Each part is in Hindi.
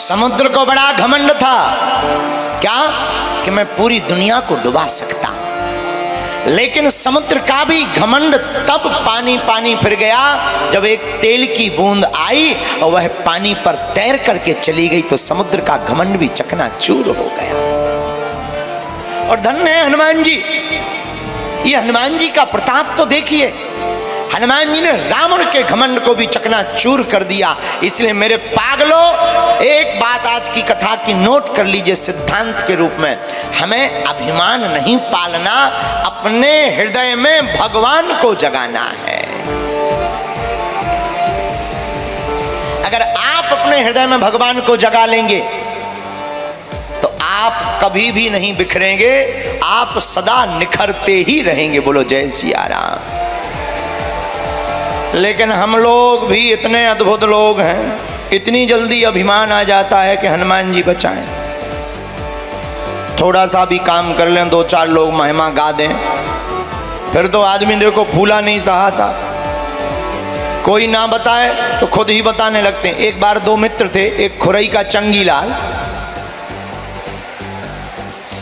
समुद्र को बड़ा घमंड था, क्या कि मैं पूरी दुनिया को डुबा सकता हूं। लेकिन समुद्र का भी घमंड तब पानी पानी फिर गया जब एक तेल की बूंद आई और वह पानी पर तैर करके चली गई, तो समुद्र का घमंड भी चकनाचूर हो गया। और धन्य है हनुमान जी, ये हनुमान जी का प्रताप तो देखिए, हनुमान जी ने रावण के घमंड को भी चकनाचूर कर दिया। इसलिए मेरे पागलों, एक बात आज की कथा की नोट कर लीजिए सिद्धांत के रूप में, हमें अभिमान नहीं पालना, अपने हृदय में भगवान को जगाना है। अगर आप अपने हृदय में भगवान को जगा लेंगे तो आप कभी भी नहीं बिखरेंगे, आप सदा निखरते ही रहेंगे। बोलो जय सिया राम। लेकिन हम लोग भी इतने अद्भुत लोग हैं, इतनी जल्दी अभिमान आ जाता है कि हनुमान जी बचाएं। थोड़ा सा भी काम कर लें, 2-4 लोग महिमा गा दें, फिर तो आदमी देखो फूला नहीं सहाता। कोई ना बताए तो खुद ही बताने लगते हैं। एक बार 2 मित्र थे, एक खुरई का चंगीलाल,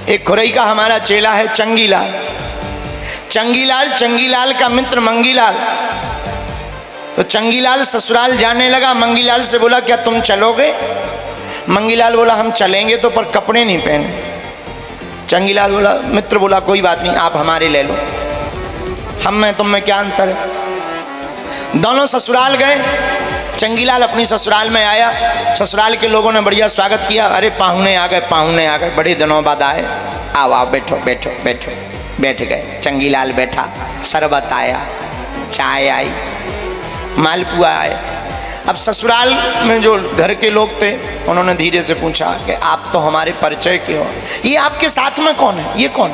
एक खुरई का हमारा चेला है चंगीलाल। चंगीलाल का मित्र मंगीलाल। तो चंगीलाल ससुराल जाने लगा, मंगीलाल से बोला क्या तुम चलोगे? मंगीलाल बोला हम चलेंगे तो पर कपड़े नहीं पहने। चंगीलाल बोला, मित्र बोला कोई बात नहीं, आप हमारे ले लो, हम में तुम में क्या अंतर है। दोनों ससुराल गए। चंगीलाल अपनी ससुराल में आया, ससुराल के लोगों ने बढ़िया स्वागत किया। अरे पाहुने आ गए, बड़े दिनों बाद आए, आओ बैठो बैठो बैठो। बैठ गए, चंगीलाल बैठा, शरबत आया, चाय आई, मालपुआ आए। अब ससुराल में जो घर के लोग थे उन्होंने धीरे से पूछा कि आप तो हमारे परिचय के हो, ये आपके साथ में कौन है, ये कौन?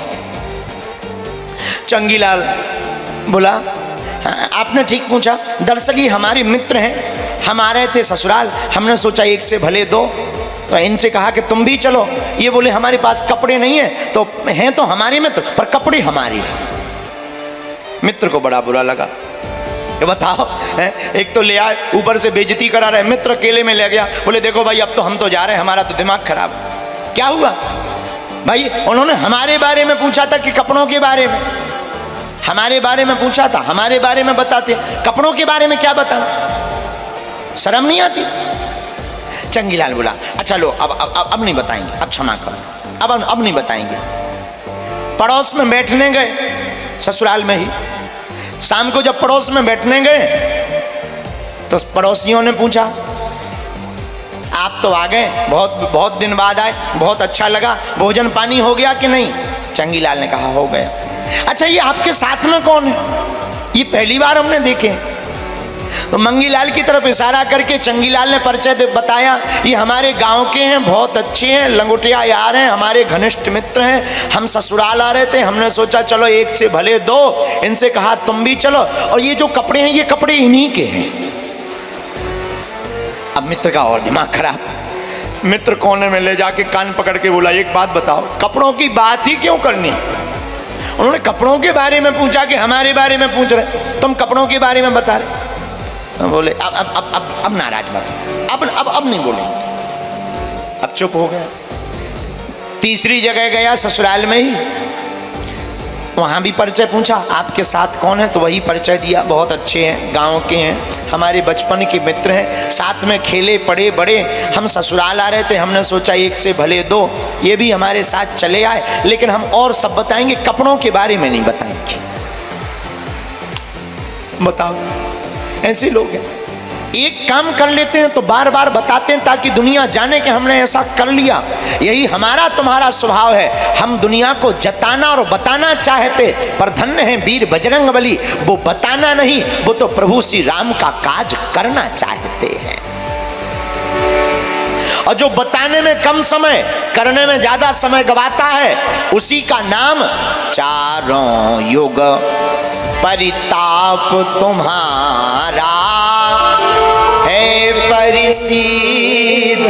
चंगीलाल बोला हाँ, आपने ठीक पूछा, दरअसल ये हमारे मित्र हैं, हम आ रहे थे ससुराल, हमने सोचा एक से भले दो, तो इनसे कहा कि तुम भी चलो। ये बोले हमारे पास कपड़े नहीं है, तो हैं तो हमारे मित्र पर कपड़े हमारे। मित्र को बड़ा बुरा लगा, ये बताओ है? एक तो ले आए, ऊपर से बेइज्जती करा रहे। मित्र अकेले में ले गया, बोले देखो भाई अब तो हम तो जा रहे हैं, हमारा तो दिमाग खराब। क्या हुआ भाई? उन्होंने हमारे बारे में पूछा था कि कपड़ों के बारे में, हमारे बारे में पूछा था, हमारे बारे में बताते, कपड़ों के बारे में क्या बताना? शर्म नहीं आती? चंगीलाल बोला अच्छा लो अब नहीं बताएंगे, अब क्षमा करो, अब नहीं बताएंगे। पड़ोस में बैठने गए, ससुराल में ही। शाम को जब पड़ोस में बैठने गए तो पड़ोसियों ने पूछा आप तो आ गए, बहुत दिन बाद आए, बहुत अच्छा लगा, भोजन पानी हो गया कि नहीं? चंगीलाल ने कहा हो गया। अच्छा ये आपके साथ में कौन है? ये पहली बार हमने देखे। तो मंगीलाल की तरफ इशारा करके चंगीलाल ने परिचय बताया, ये हमारे गांव के हैं, बहुत अच्छे हैं, लंगोटिया यार हैं, हमारे घनिष्ठ मित्र हैं, हम ससुराल आ रहे थे, हमने सोचा चलो एक से भले दो, इनसे कहा तुम भी चलो, और ये जो कपड़े हैं ये कपड़े इन्हीं के हैं। अब मित्र का और दिमाग खराब, मित्र कोने में ले जाके कान पकड़ के बोला एक बात बताओ, कपड़ों की बात ही क्यों करनी? उन्होंने कपड़ों के बारे में पूछा कि हमारे बारे में पूछ रहे, तुम कपड़ों के बारे में बता रहे। बोले अब नाराज मत, अब नहीं बोलेंगे। अब चुप हो गया। तीसरी जगह गया ससुराल में ही, वहां भी परिचय पूछा आपके साथ कौन है? तो वही परिचय दिया, बहुत अच्छे हैं, गांव के हैं, हमारे बचपन के मित्र हैं, साथ में खेले पड़े बड़े, हम ससुराल आ रहे थे, हमने सोचा एक से भले दो, ये भी हमारे साथ चले आए, लेकिन हम और सब बताएंगे, कपड़ों के बारे में नहीं बताएंगे। बताओ, ऐसे लोग हैं, एक काम कर लेते हैं तो बार बार बताते हैं ताकि दुनिया जाने कि हमने ऐसा कर लिया। यही हमारा तुम्हारा स्वभाव है, हम दुनिया को जताना और बताना चाहते, पर धन्य है वीर बजरंगबली, वो बताना नहीं, वो तो प्रभु श्री राम का काज करना चाहते हैं। और जो बताने में कम समय, करने में ज्यादा समय गवाता है, उसी का नाम चारों युग परिताप तुम्हारा है परिसिद्ध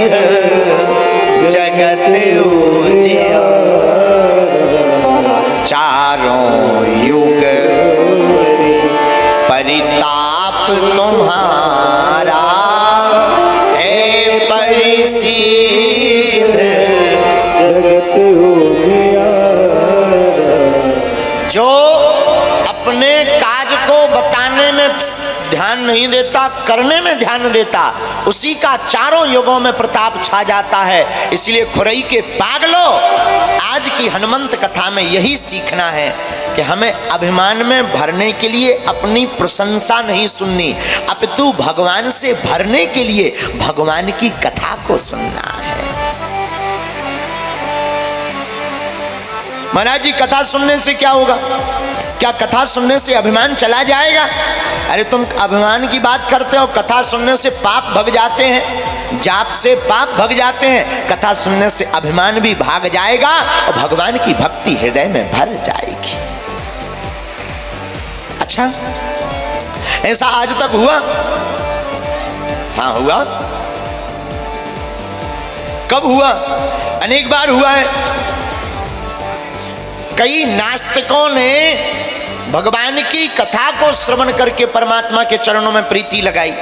जगत उजिया। चारों युग परिताप तुम्हारा है परिसिद्ध ध्यान नहीं देता, करने में ध्यान देता, उसी का चारों युगों में प्रताप छा जाता है। इसलिए खुरई के पागलों, आज की हनुमंत कथा में यही सीखना है कि हमें अभिमान में भरने के लिए अपनी प्रशंसा नहीं सुननी, अपितु भगवान से भरने के लिए भगवान की कथा को सुनना है। महाराज जी, कथा सुनने से क्या होगा? क्या कथा सुनने से अभिमान चला जाएगा? अरे तुम अभिमान की बात करते हो, कथा सुनने से पाप भग जाते हैं, जाप से पाप भग जाते हैं, कथा सुनने से अभिमान भी भाग जाएगा और भगवान की भक्ति हृदय में भर जाएगी। अच्छा, ऐसा आज तक हुआ? हाँ हुआ। कब हुआ? अनेक बार हुआ है। कई नास्तिकों ने भगवान की कथा को श्रवण करके परमात्मा के चरणों में प्रीति लगाई।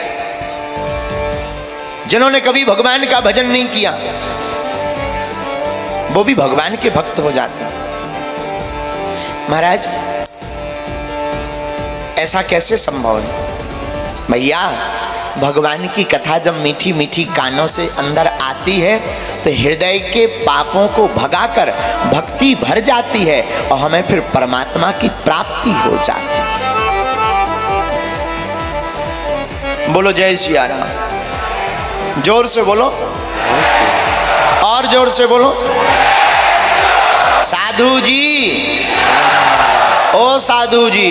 जिन्होंने कभी भगवान का भजन नहीं किया वो भी भगवान के भक्त हो जाते। महाराज, ऐसा कैसे संभव है? भैया, भगवान की कथा जब मीठी मीठी कानों से अंदर आती है तो हृदय के पापों को भगाकर भक्ति भर जाती है और हमें फिर परमात्मा की प्राप्ति हो जाती है। बोलो जय सिया राम। जोर से बोलो, और जोर से बोलो। साधु जी, ओ साधु जी,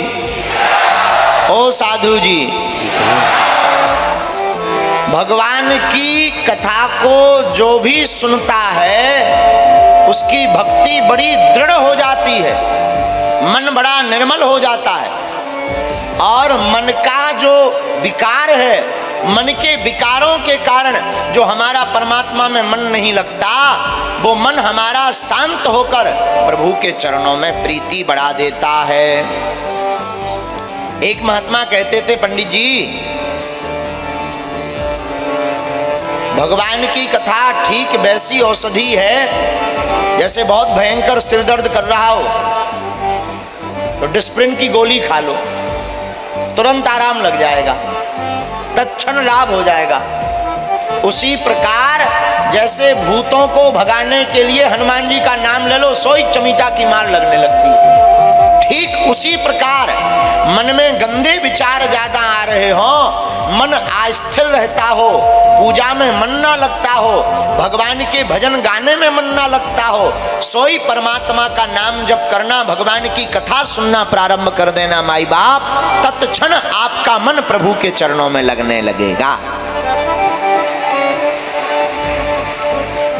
ओ साधु जी, भगवान की कथा को जो भी सुनता है उसकी भक्ति बड़ी दृढ़ हो जाती है, मन बड़ा निर्मल हो जाता है और मन का जो विकार है, मन के विकारों के कारण जो हमारा परमात्मा में मन नहीं लगता, वो मन हमारा शांत होकर प्रभु के चरणों में प्रीति बढ़ा देता है। एक महात्मा कहते थे, पंडित जी, भगवान की कथा ठीक वैसी औषधि है जैसे बहुत भयंकर सिर दर्द कर रहा हो तो डिस्प्रिन की गोली खा लो, तुरंत आराम लग जाएगा, तत्क्षण लाभ हो जाएगा। उसी प्रकार जैसे भूतों को भगाने के लिए हनुमान जी का नाम ले लो, सोई चमीटा की मार लगने लगती है। ठीक उसी प्रकार मन में गंदे विचार ज्यादा आ रहे हो, मन अस्थिर रहता हो, पूजा में मन ना लगता हो, भगवान के भजन गाने में मन ना लगता हो, सोई परमात्मा का नाम जप करना, भगवान की कथा सुनना प्रारंभ कर देना माई बाप, तत्क्षण आपका मन प्रभु के चरणों में लगने लगेगा।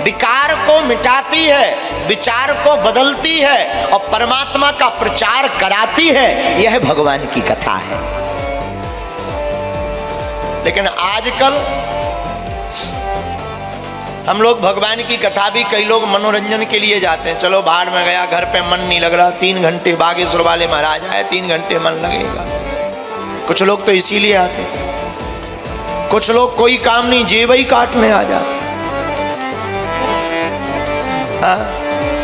विकार को मिटाती है, विचार को बदलती है और परमात्मा का प्रचार कराती है, यह भगवान की कथा है। लेकिन आजकल हम लोग भगवान की कथा भी कई लोग मनोरंजन के लिए जाते हैं। चलो बाहर में गया, घर पे मन नहीं लग रहा, 3 घंटे बागेश्वर वाले महाराज आए, 3 घंटे मन लगेगा। कुछ लोग तो इसीलिए आते, कुछ लोग कोई काम नहीं जेब ही काटने आ जाते। हाँ,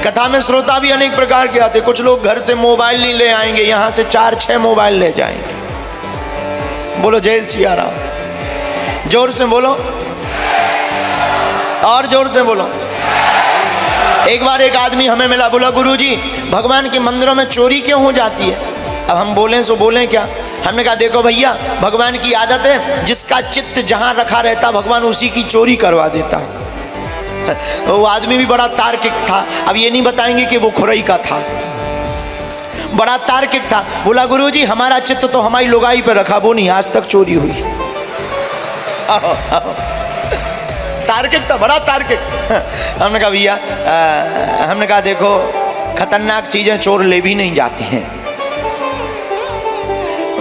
कथा में श्रोता भी अनेक प्रकार के आते। कुछ लोग घर से मोबाइल नहीं ले आएंगे, यहाँ से 4-6 मोबाइल ले जाएंगे। बोलो जय सिया राम। जोर से बोलो, और जोर से बोलो। एक बार एक आदमी हमें मिला, बोला गुरुजी भगवान के मंदिरों में चोरी क्यों हो जाती है? अब हम बोलें सो बोलें क्या? हमने कहा देखो भैया, भगवान की आदत है, जिसका चित्त जहाँ रखा रहता भगवान उसी की चोरी करवा देता है। वो आदमी भी बड़ा तार्किक था, अब ये नहीं बताएंगे कि वो खुरई का था, बड़ा तार्किक था। बोला गुरुजी हमारा चित्त तो हमारी लुगाई पे रखा, वो नहीं आज तक चोरी हुई। तार्किक था, बड़ा तार्किक। हमने कहा भैया, हमने कहा देखो खतरनाक चीजें चोर ले भी नहीं जाते हैं।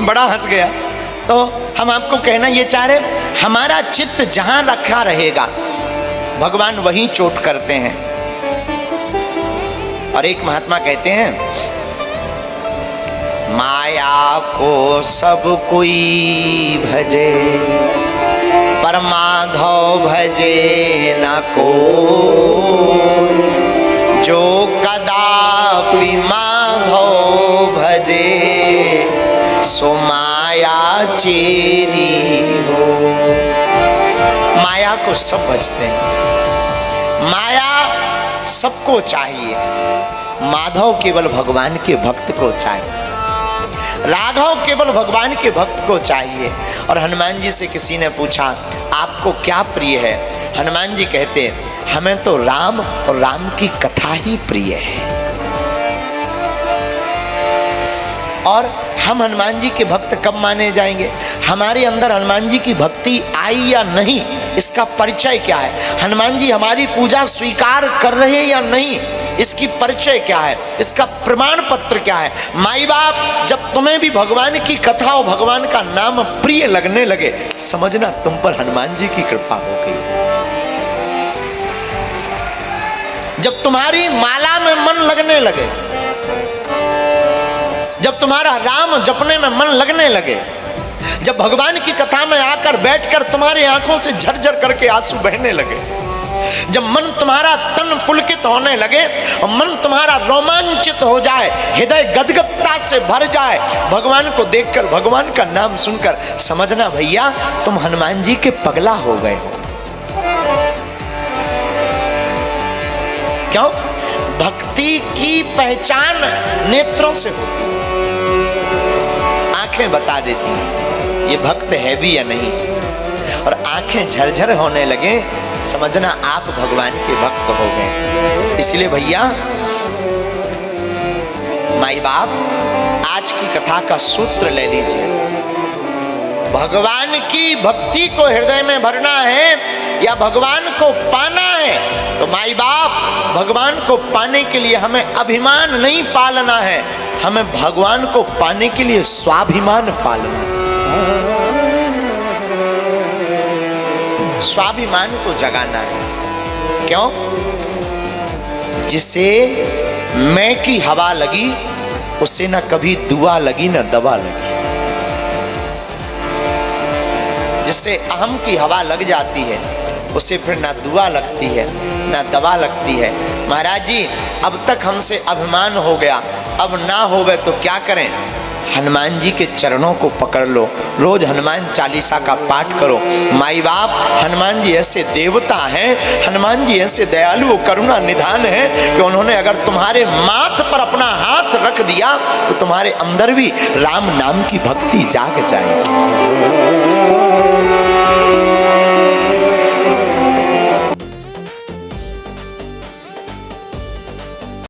बड़ा हंस गया। तो हम आपको कहना ये चाह रहे, हमारा चित्त जहां रखा रहेगा भगवान वहीं चोट करते हैं। और एक महात्मा कहते हैं, माया को सब कोई भजे पर माधव भजे न को, जो कदापि माधव भजे सो माया माया चेरी हो। माया को सब भजते हैं, माया सबको चाहिए, माधव केवल भगवान के भक्त को चाहिए, राघव केवल भगवान के भक्त को चाहिए। और हनुमान जी से किसी ने पूछा आपको क्या प्रिय है? हनुमान जी कहते हैं हमें तो राम और राम की कथा ही प्रिय है। और हम हनुमान जी के भक्त कब माने जाएंगे? हमारे अंदर हनुमान जी की भक्ति आई या नहीं, इसका परिचय क्या है? हनुमान जी हमारी पूजा स्वीकार कर रहे या नहीं, इसकी परिचय क्या है, इसका प्रमाण पत्र क्या है? माई बाप जब तुम्हें भी भगवान की कथा और भगवान का नाम प्रिय लगने लगे, समझना तुम पर हनुमान जी की कृपा हो गई। जब तुम्हारी माला में मन लगने लगे, जब तुम्हारा राम जपने में मन लगने लगे, जब भगवान की कथा में आकर बैठकर तुम्हारी आंखों से झरझर करके आंसू बहने लगे, जब मन तुम्हारा तन पुलकित होने लगे और मन तुम्हारा रोमांचित हो जाए, हृदय गदगदता से भर जाए भगवान को देखकर, भगवान का नाम सुनकर, समझना भैया तुम हनुमान जी के पगला हो गए हो। क्यों? भक्ति की पहचान नेत्रों से होती है, आंखें बता देती हैं ये भक्त है भी या नहीं। और आंखें झरझर होने लगे, समझना आप भगवान के भक्त हो गए। इसलिए भैया माई बाप आज की कथा का सूत्र ले लीजिए, भगवान की भक्ति को हृदय में भरना है या भगवान को पाना है, तो माई बाप भगवान को पाने के लिए हमें अभिमान नहीं पालना है, हमें भगवान को पाने के लिए स्वाभिमान पालना है। स्वाभिमान को जगाना है। क्यों? जिसे मैं की हवा लगी उसे न कभी दुआ लगी न दवा लगी। जिससे अहम की हवा लग जाती है उसे फिर ना दुआ लगती है ना दवा लगती है। महाराज जी अब तक हमसे अभिमान हो गया, अब ना होवे तो क्या करें? हनुमान जी के चरणों को पकड़ लो, रोज हनुमान चालीसा का पाठ करो। माई बाप हनुमान जी ऐसे देवता हैं, हनुमान जी ऐसे दयालु करुणा निधान है कि उन्होंने अगर तुम्हारे माथ पर अपना हाथ रख दिया तो तुम्हारे अंदर भी राम नाम की भक्ति जाग जाएगी।